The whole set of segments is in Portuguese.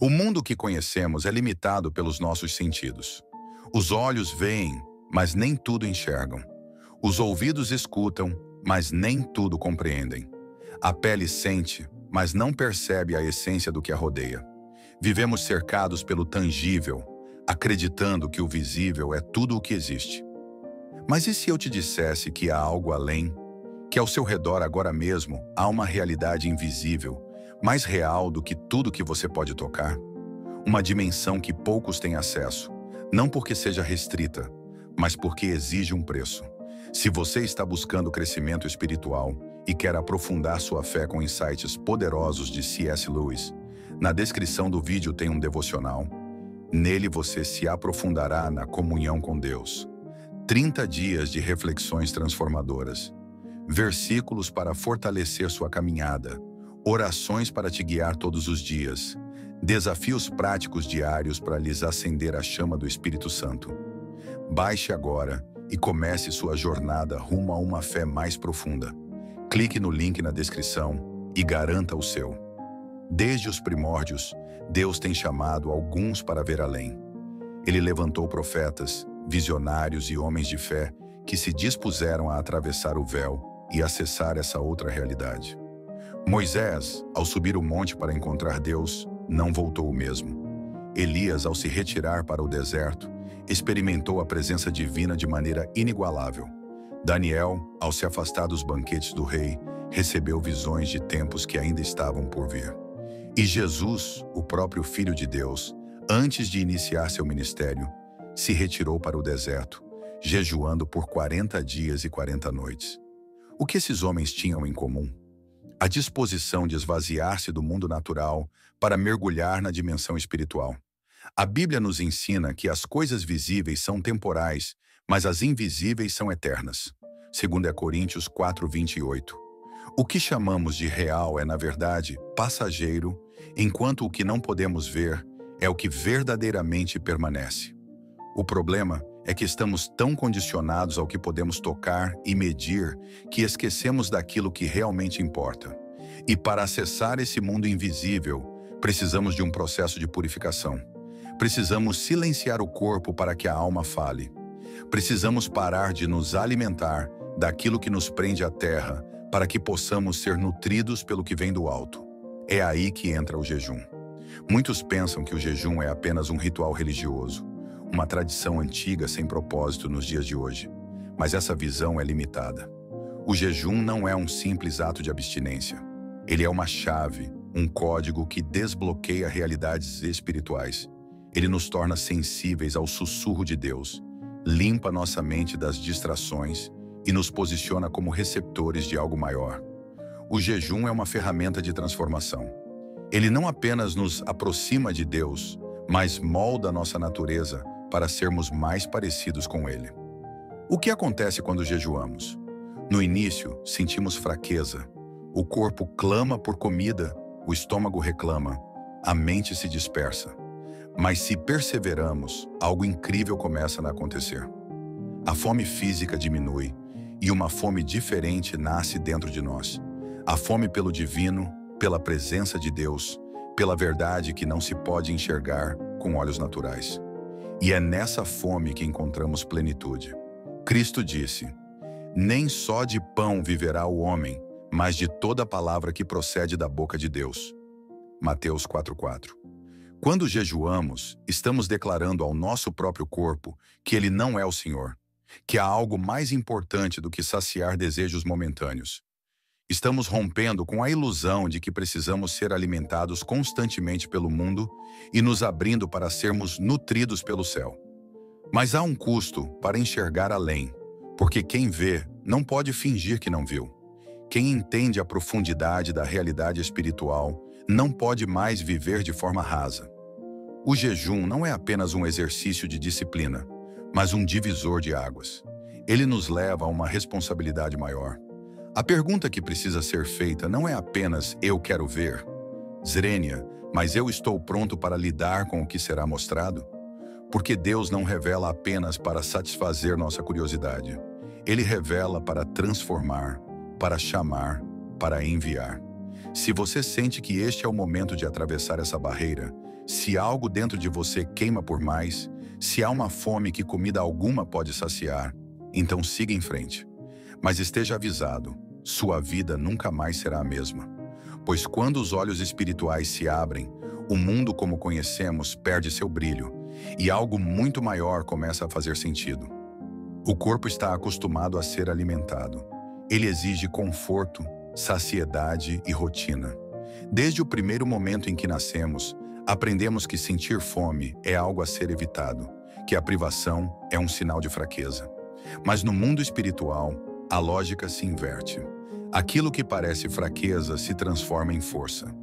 O mundo que conhecemos é limitado pelos nossos sentidos. Os olhos veem, mas nem tudo enxergam. Os ouvidos escutam, mas nem tudo compreendem. A pele sente, mas não percebe a essência do que a rodeia. Vivemos cercados pelo tangível, acreditando que o visível é tudo o que existe. Mas e se eu te dissesse que há algo além, que ao seu redor agora mesmo há uma realidade invisível, mais real do que tudo que você pode tocar? Uma dimensão que poucos têm acesso, não porque seja restrita, mas porque exige um preço. Se você está buscando crescimento espiritual e quer aprofundar sua fé com insights poderosos de C.S. Lewis, na descrição do vídeo tem um devocional. Nele você se aprofundará na comunhão com Deus. 30 dias de reflexões transformadoras. Versículos para fortalecer sua caminhada. Orações para te guiar todos os dias. Desafios práticos diários para lhes acender a chama do Espírito Santo. Baixe agora e comece sua jornada rumo a uma fé mais profunda. Clique no link na descrição e garanta o seu. Desde os primórdios, Deus tem chamado alguns para ver além. Ele levantou profetas, visionários e homens de fé que se dispuseram a atravessar o véu e acessar essa outra realidade. Moisés, ao subir o monte para encontrar Deus, não voltou o mesmo. Elias, ao se retirar para o deserto, experimentou a presença divina de maneira inigualável. Daniel, ao se afastar dos banquetes do rei, recebeu visões de tempos que ainda estavam por vir. E Jesus, o próprio Filho de Deus, antes de iniciar seu ministério, se retirou para o deserto, jejuando por 40 dias e 40 noites. O que esses homens tinham em comum? A disposição de esvaziar-se do mundo natural para mergulhar na dimensão espiritual. A Bíblia nos ensina que as coisas visíveis são temporais, mas as invisíveis são eternas. 2 Coríntios 4:28. O que chamamos de real é, na verdade, passageiro, enquanto o que não podemos ver é o que verdadeiramente permanece. O problema é que estamos tão condicionados ao que podemos tocar e medir que esquecemos daquilo que realmente importa. E para acessar esse mundo invisível, precisamos de um processo de purificação. Precisamos silenciar o corpo para que a alma fale. Precisamos parar de nos alimentar daquilo que nos prende à terra para que possamos ser nutridos pelo que vem do alto. É aí que entra o jejum. Muitos pensam que o jejum é apenas um ritual religioso, uma tradição antiga sem propósito nos dias de hoje. Mas essa visão é limitada. O jejum não é um simples ato de abstinência. Ele é uma chave, um código que desbloqueia realidades espirituais. Ele nos torna sensíveis ao sussurro de Deus, limpa nossa mente das distrações e nos posiciona como receptores de algo maior. O jejum é uma ferramenta de transformação. Ele não apenas nos aproxima de Deus, mas molda nossa natureza para sermos mais parecidos com Ele. O que acontece quando jejuamos? No início, sentimos fraqueza. O corpo clama por comida, o estômago reclama, a mente se dispersa. Mas se perseveramos, algo incrível começa a acontecer. A fome física diminui e uma fome diferente nasce dentro de nós. A fome pelo divino, pela presença de Deus, pela verdade que não se pode enxergar com olhos naturais. E é nessa fome que encontramos plenitude. Cristo disse: "Nem só de pão viverá o homem, mas de toda palavra que procede da boca de Deus." Mateus 4:4. Quando jejuamos, estamos declarando ao nosso próprio corpo que ele não é o Senhor, que há algo mais importante do que saciar desejos momentâneos. Estamos rompendo com a ilusão de que precisamos ser alimentados constantemente pelo mundo e nos abrindo para sermos nutridos pelo céu. Mas há um custo para enxergar além, porque quem vê não pode fingir que não viu. Quem entende a profundidade da realidade espiritual não pode mais viver de forma rasa. O jejum não é apenas um exercício de disciplina, mas um divisor de águas. Ele nos leva a uma responsabilidade maior. A pergunta que precisa ser feita não é apenas "eu quero ver", Zrenia, mas "eu estou pronto para lidar com o que será mostrado"? Porque Deus não revela apenas para satisfazer nossa curiosidade. Ele revela para transformar, para chamar, para enviar. Se você sente que este é o momento de atravessar essa barreira, Se algo dentro de você queima por mais, se há uma fome que comida alguma pode saciar, então siga em frente. Mas esteja avisado, sua vida nunca mais será a mesma. Pois quando os olhos espirituais se abrem, o mundo como conhecemos perde seu brilho e algo muito maior começa a fazer sentido. O corpo está acostumado a ser alimentado. Ele exige conforto, saciedade e rotina. Desde o primeiro momento em que nascemos, aprendemos que sentir fome é algo a ser evitado, que a privação é um sinal de fraqueza. Mas no mundo espiritual, a lógica se inverte. Aquilo que parece fraqueza se transforma em força.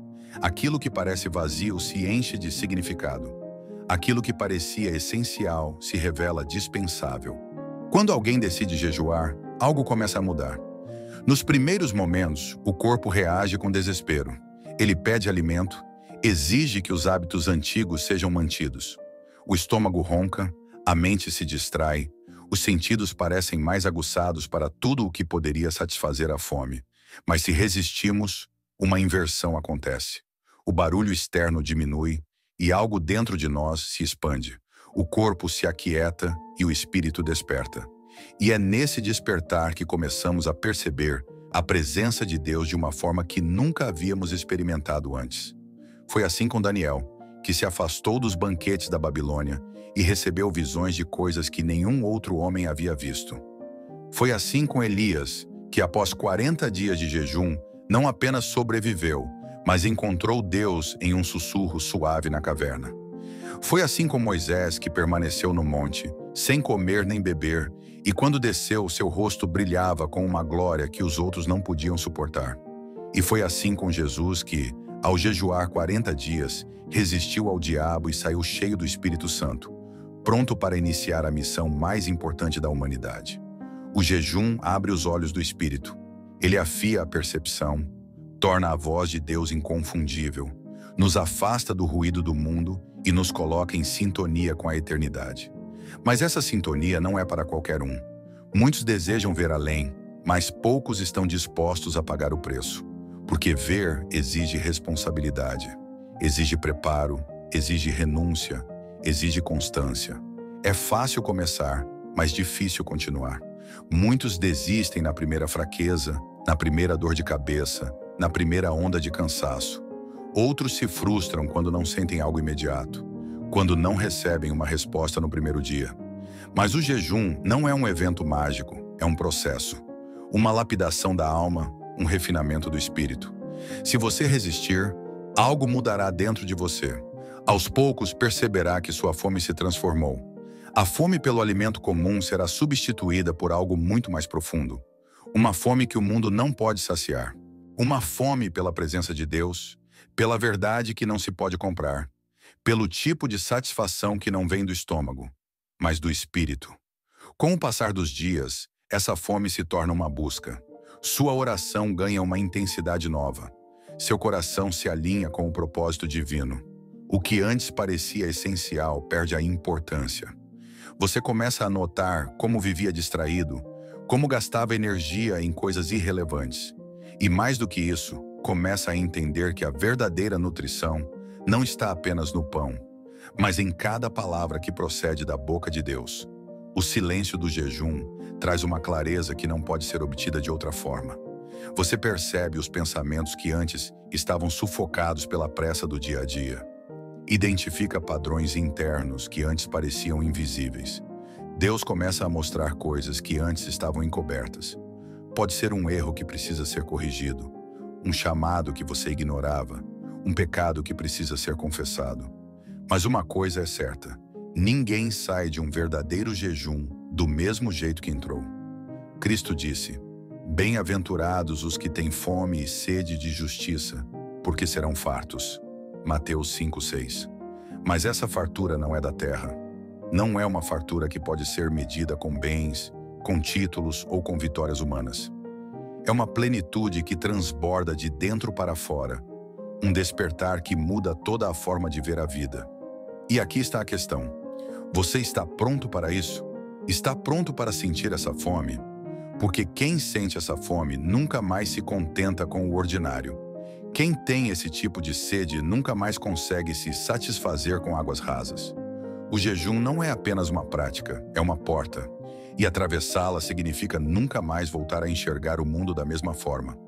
Aquilo que parece vazio se enche de significado. Aquilo que parecia essencial se revela dispensável. Quando alguém decide jejuar, algo começa a mudar. Nos primeiros momentos, o corpo reage com desespero. Ele pede alimento, exige que os hábitos antigos sejam mantidos. O estômago ronca, a mente se distrai, os sentidos parecem mais aguçados para tudo o que poderia satisfazer a fome. Mas se resistimos, uma inversão acontece. O barulho externo diminui e algo dentro de nós se expande. O corpo se aquieta e o espírito desperta. E é nesse despertar que começamos a perceber a presença de Deus de uma forma que nunca havíamos experimentado antes. Foi assim com Daniel, que se afastou dos banquetes da Babilônia e recebeu visões de coisas que nenhum outro homem havia visto. Foi assim com Elias, que após 40 dias de jejum, não apenas sobreviveu, mas encontrou Deus em um sussurro suave na caverna. Foi assim com Moisés, que permaneceu no monte, sem comer nem beber, e quando desceu, seu rosto brilhava com uma glória que os outros não podiam suportar. E foi assim com Jesus que, ao jejuar 40 dias, resistiu ao diabo e saiu cheio do Espírito Santo, pronto para iniciar a missão mais importante da humanidade. O jejum abre os olhos do Espírito. Ele afia a percepção, torna a voz de Deus inconfundível, nos afasta do ruído do mundo e nos coloca em sintonia com a eternidade. Mas essa sintonia não é para qualquer um. Muitos desejam ver além, mas poucos estão dispostos a pagar o preço. Porque ver exige responsabilidade, exige preparo, exige renúncia, exige constância. É fácil começar, mas difícil continuar. Muitos desistem na primeira fraqueza, na primeira dor de cabeça, na primeira onda de cansaço. Outros se frustram quando não sentem algo imediato, quando não recebem uma resposta no primeiro dia. Mas o jejum não é um evento mágico, é um processo. Uma lapidação da alma, um refinamento do espírito. Se você resistir, algo mudará dentro de você. Aos poucos perceberá que sua fome se transformou. A fome pelo alimento comum será substituída por algo muito mais profundo. Uma fome que o mundo não pode saciar. Uma fome pela presença de Deus, pela verdade que não se pode comprar, pelo tipo de satisfação que não vem do estômago, mas do espírito. Com o passar dos dias, essa fome se torna uma busca. Sua oração ganha uma intensidade nova. Seu coração se alinha com o propósito divino. O que antes parecia essencial perde a importância. Você começa a notar como vivia distraído, como gastava energia em coisas irrelevantes. E mais do que isso, começa a entender que a verdadeira nutrição não está apenas no pão, mas em cada palavra que procede da boca de Deus. O silêncio do jejum traz uma clareza que não pode ser obtida de outra forma. Você percebe os pensamentos que antes estavam sufocados pela pressa do dia a dia. Identifica padrões internos que antes pareciam invisíveis. Deus começa a mostrar coisas que antes estavam encobertas. Pode ser um erro que precisa ser corrigido, um chamado que você ignorava, um pecado que precisa ser confessado. Mas uma coisa é certa: ninguém sai de um verdadeiro jejum do mesmo jeito que entrou. Cristo disse: "Bem-aventurados os que têm fome e sede de justiça, porque serão fartos." Mateus 5:6. Mas essa fartura não é da terra. Não é uma fartura que pode ser medida com bens, com títulos ou com vitórias humanas. É uma plenitude que transborda de dentro para fora, um despertar que muda toda a forma de ver a vida. E aqui está a questão: você está pronto para isso? Está pronto para sentir essa fome? Porque quem sente essa fome nunca mais se contenta com o ordinário. Quem tem esse tipo de sede nunca mais consegue se satisfazer com águas rasas. O jejum não é apenas uma prática, é uma porta. E atravessá-la significa nunca mais voltar a enxergar o mundo da mesma forma.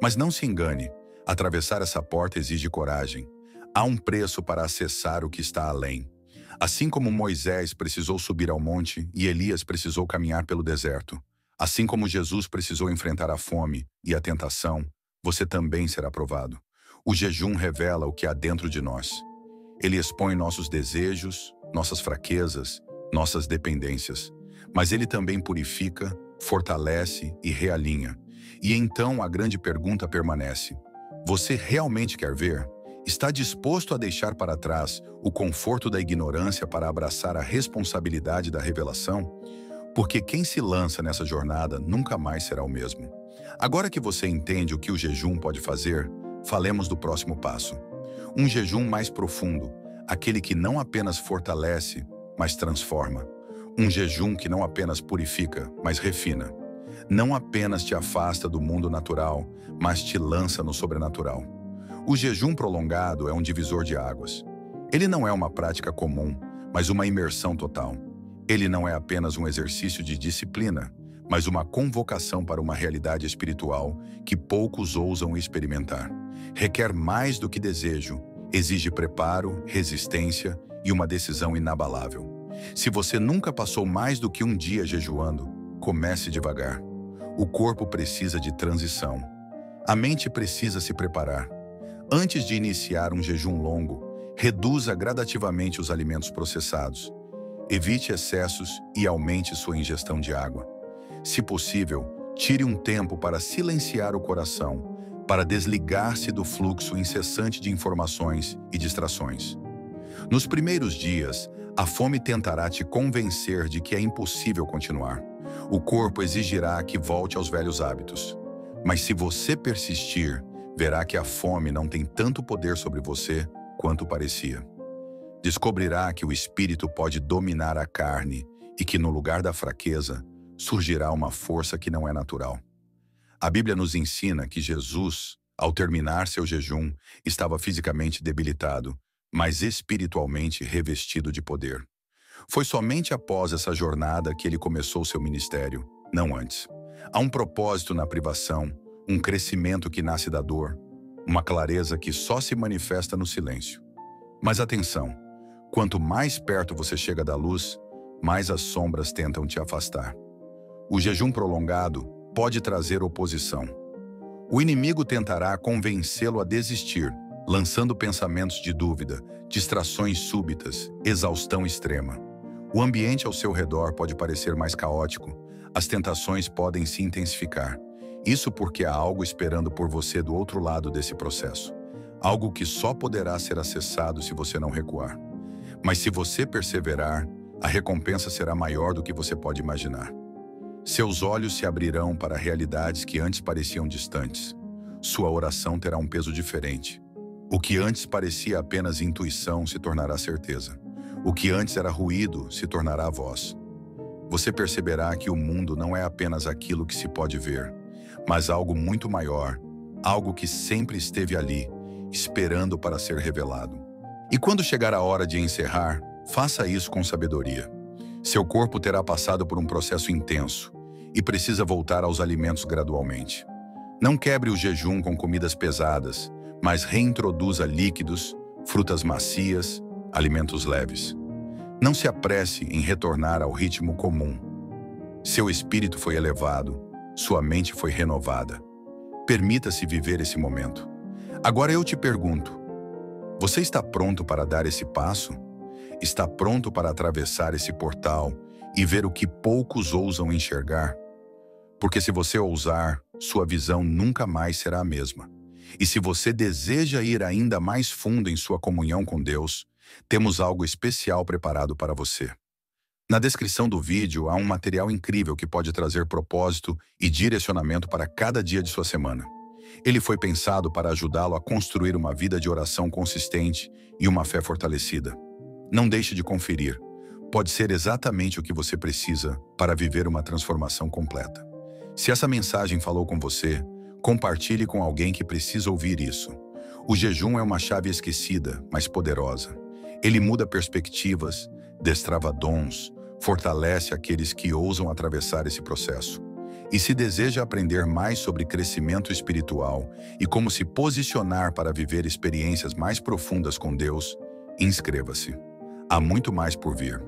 Mas não se engane, atravessar essa porta exige coragem. Há um preço para acessar o que está além. Assim como Moisés precisou subir ao monte e Elias precisou caminhar pelo deserto, assim como Jesus precisou enfrentar a fome e a tentação, você também será provado. O jejum revela o que há dentro de nós. Ele expõe nossos desejos, nossas fraquezas, nossas dependências. Mas ele também purifica, fortalece e realinha. E então a grande pergunta permanece: você realmente quer ver? Está disposto a deixar para trás o conforto da ignorância para abraçar a responsabilidade da revelação? Porque quem se lança nessa jornada nunca mais será o mesmo. Agora que você entende o que o jejum pode fazer, falemos do próximo passo. Um jejum mais profundo, aquele que não apenas fortalece, mas transforma. Um jejum que não apenas purifica, mas refina. Não apenas te afasta do mundo natural, mas te lança no sobrenatural. O jejum prolongado é um divisor de águas. Ele não é uma prática comum, mas uma imersão total. Ele não é apenas um exercício de disciplina, mas uma convocação para uma realidade espiritual que poucos ousam experimentar. Requer mais do que desejo, exige preparo, resistência e uma decisão inabalável. Se você nunca passou mais do que um dia jejuando, comece devagar. O corpo precisa de transição. A mente precisa se preparar. Antes de iniciar um jejum longo, reduza gradativamente os alimentos processados. Evite excessos e aumente sua ingestão de água. Se possível, tire um tempo para silenciar o coração, para desligar-se do fluxo incessante de informações e distrações. Nos primeiros dias, a fome tentará te convencer de que é impossível continuar. O corpo exigirá que volte aos velhos hábitos. Mas se você persistir, verá que a fome não tem tanto poder sobre você quanto parecia. Descobrirá que o espírito pode dominar a carne e que no lugar da fraqueza surgirá uma força que não é natural. A Bíblia nos ensina que Jesus, ao terminar seu jejum, estava fisicamente debilitado, mas espiritualmente revestido de poder. Foi somente após essa jornada que ele começou seu ministério, não antes. Há um propósito na privação, um crescimento que nasce da dor, uma clareza que só se manifesta no silêncio. Mas atenção, quanto mais perto você chega da luz, mais as sombras tentam te afastar. O jejum prolongado pode trazer oposição. O inimigo tentará convencê-lo a desistir, lançando pensamentos de dúvida, distrações súbitas, exaustão extrema. O ambiente ao seu redor pode parecer mais caótico, as tentações podem se intensificar. Isso porque há algo esperando por você do outro lado desse processo. Algo que só poderá ser acessado se você não recuar. Mas se você perseverar, a recompensa será maior do que você pode imaginar. Seus olhos se abrirão para realidades que antes pareciam distantes. Sua oração terá um peso diferente. O que antes parecia apenas intuição se tornará certeza. O que antes era ruído se tornará voz. Você perceberá que o mundo não é apenas aquilo que se pode ver, mas algo muito maior, algo que sempre esteve ali, esperando para ser revelado. E quando chegar a hora de encerrar, faça isso com sabedoria. Seu corpo terá passado por um processo intenso e precisa voltar aos alimentos gradualmente. Não quebre o jejum com comidas pesadas, mas reintroduza líquidos, frutas macias, alimentos leves. Não se apresse em retornar ao ritmo comum. Seu espírito foi elevado, sua mente foi renovada. Permita-se viver esse momento. Agora eu te pergunto, você está pronto para dar esse passo? Está pronto para atravessar esse portal e ver o que poucos ousam enxergar? Porque se você ousar, sua visão nunca mais será a mesma. E se você deseja ir ainda mais fundo em sua comunhão com Deus, temos algo especial preparado para você. Na descrição do vídeo há um material incrível que pode trazer propósito e direcionamento para cada dia de sua semana. Ele foi pensado para ajudá-lo a construir uma vida de oração consistente e uma fé fortalecida. Não deixe de conferir. Pode ser exatamente o que você precisa para viver uma transformação completa. Se essa mensagem falou com você, compartilhe com alguém que precisa ouvir isso. O jejum é uma chave esquecida, mas poderosa. Ele muda perspectivas, destrava dons, fortalece aqueles que ousam atravessar esse processo. E se deseja aprender mais sobre crescimento espiritual e como se posicionar para viver experiências mais profundas com Deus, inscreva-se. Há muito mais por vir.